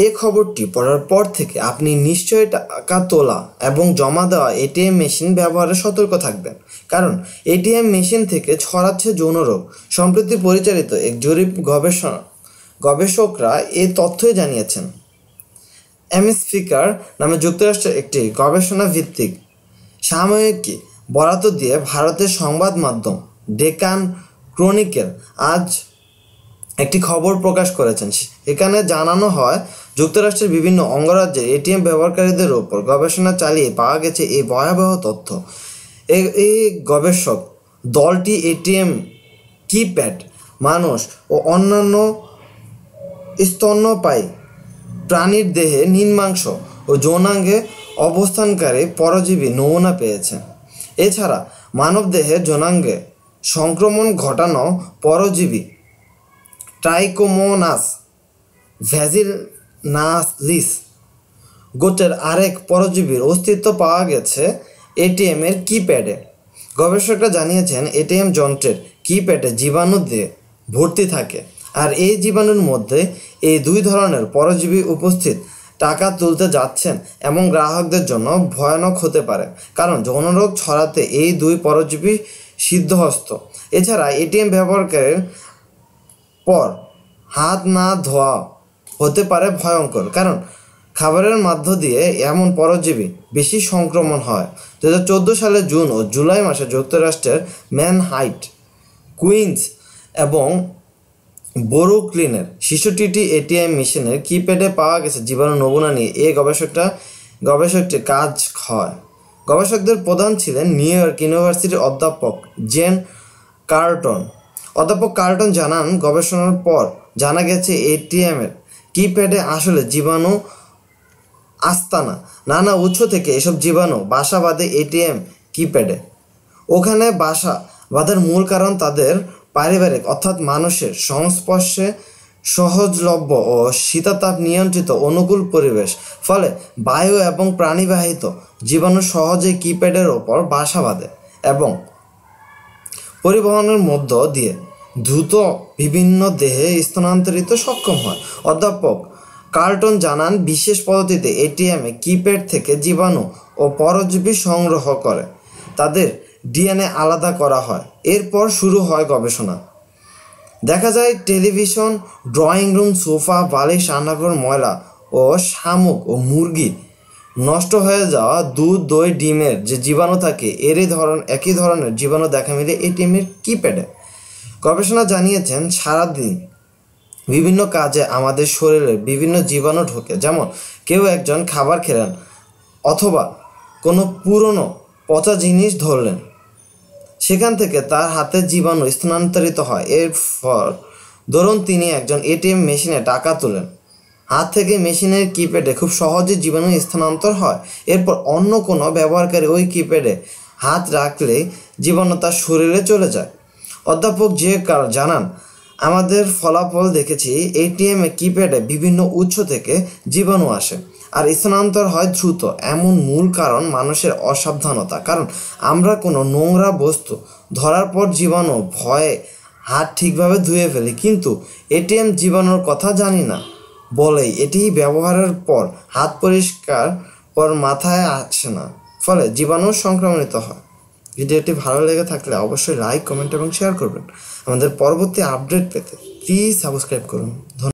এই খবরটি পড়ার পর থেকে আপনি নিশ্চয়ই টাকা তোলা এবং জমা দেওয়া এটিএম মেশিন ব্যবহারে সতর্ক থাকবেন, কারণ এটিএম মেশিন থেকে ছড়াচ্ছে যৌন রোগ। সম্প্রতি পরিচালিত এক জরিপ গবেষকরা এই তথ্যই জানিয়েছেন। এমএসফিকার নামে যুক্তরাষ্ট্রের একটি গবেষণা ভিত্তিক সাময়িকী বরাত দিয়ে ভারতের সংবাদ মাধ্যম ডেকান ক্রনিকেল আজ একটি খবর প্রকাশ করেছেন। এখানে জানানো হয়, যুক্তরাষ্ট্রের বিভিন্ন অঙ্গরাজ্যে এটিএম ব্যবহারকারীদের ওপর গবেষণা চালিয়ে পাওয়া গেছে এই ভয়াবহ তথ্য। এই গবেষক দলটি এটিএম কিপ্যাড মানুষ ও অন্যান্য স্তন্যপায়ী প্রাণীর দেহে নিম্নাংশ ও যৌনাঙ্গে অবস্থানকারী পরজীবী নমুনা পেয়েছে। এছাড়া মানবদেহে যৌনাঙ্গে সংক্রমণ ঘটানো পরজীবী ট্রাইকোমোনাস ভ্যাজিনালিস গোত্রের আরেক পরজীবীর অস্তিত্ব পাওয়া গেছে এটিএমের কিপ্যাডে। গবেষকরা জানিয়েছেন, এটিএম যন্ত্রের কিপ্যাডে জীবাণু দিয়ে ভর্তি থাকে, আর এই জীবাণুর মধ্যে এই দুই ধরনের পরজীবী উপস্থিত। টাকা তুলতে যাচ্ছেন এবং গ্রাহকদের জন্য ভয়ানক হতে পারে, কারণ যৌনরোগ ছড়াতে এই দুই পরজীবী সিদ্ধহস্ত। এছাড়া এটিএম ব্যবহারের পর হাত না ধোয়া হতে পারে ভয়ঙ্কর, কারণ খাবারের মধ্য দিয়ে এমন পরজীবী বেশি সংক্রমণ হয়। 2014 সালের জুন ও জুলাই মাসে যুক্তরাষ্ট্রের ম্যানহাটন, কুইন্স এবং ব্রুকলিনের 66টি এটিএম মেশিনের কিপ্যাডে পাওয়া গেছে জীবাণু নমুনা নিয়ে এই গবেষকটির কাজ হয়। গবেষকদের প্রধান ছিলেন নিউ ইয়র্ক ইউনিভার্সিটির অধ্যাপক জেন কার্টন। অধ্যাপক কার্টন জানান, গবেষণার পর জানা গেছে এটিএমের কিপ্যাডে আসলে জীবাণু আস্তানা। নানা উৎস থেকে এসব জীবাণু বাসা বাঁধে এটিএম কিপ্যাডে। ওখানে বাসা বাঁধার মূল কারণ তাদের পারিবারিক অর্থাৎ মানুষের সংস্পর্শে সহজলভ্য ও শীতাতাপ নিয়ন্ত্রিত অনুকূল পরিবেশ। ফলে বায়ু এবং প্রাণীবাহিত জীবাণু সহজেই কিপ্যাডের ওপর বাসা বাঁধে এবং পরিবহনের মধ্য দিয়ে দ্রুত বিভিন্ন দেহে স্থানান্তরিত সক্ষম হয়। অধ্যাপক কার্টন জানান, বিশেষ পদ্ধতিতে এটিএমে কিপ্যাড থেকে জীবাণু ও পরজীবী সংগ্রহ করে তাদের ডিএনএ আলাদা করা হয়। এরপর শুরু হয় গবেষণা। দেখা যায় টেলিভিশন, ড্রয়িং রুম, সোফা, বালিশ, রান্নাঘর ময়লা ও শামুক ও মুরগি নষ্ট হয়ে যাওয়া দুধ, দই, ডিমের যে জীবাণু থাকে একই ধরনের জীবাণু দেখা মিলে এটিএমের কিপ্যাডে। গবেষণা জানিয়েছেন, সারাদিন বিভিন্ন কাজে আমাদের শরীরে বিভিন্ন জীবাণু ঢোকে। যেমন কেউ একজন খাবার খেলেন অথবা কোনো পুরনো পচা জিনিস ধরলেন, সেখান থেকে তার হাতে জীবাণু স্থানান্তরিত হয়। এরপর ধরুন তিনি একজন এটিএম মেশিনে টাকা তোলেন, হাত থেকে মেশিনের কিপ্যাডে খুব সহজে জীবাণু স্থানান্তর হয়। এরপর অন্য কোনো ব্যবহারকারী ওই কিপ্যাডে হাত রাখলে জীবাণু তার শরীরে চলে যায়। অধ্যাপক জানান, আমাদের ফলাফল দেখেছি এটিএমে কিপ্যাডে বিভিন্ন উৎস থেকে জীবাণু আসে আর স্থানান্তর হয় দ্রুত। এমন মূল কারণ মানুষের অসাবধানতা, কারণ আমরা কোনো নোংরা বস্তু ধরার পর জীবাণু ভয়ে হাত ঠিকভাবে ধুয়ে ফেলি, কিন্তু এটিএম জীবাণুর কথা জানি না বলেই এটি ব্যবহারের পর হাত পরিষ্কার পর মাথায় আসে না, ফলে জীবাণু সংক্রমিত হয়। ভিডিওটি ভালো লেগে থাকলে অবশ্যই লাইক, কমেন্ট এবং শেয়ার করবেন। আমাদের পরবর্তী আপডেট পেতে প্লিজ সাবস্ক্রাইব করুন।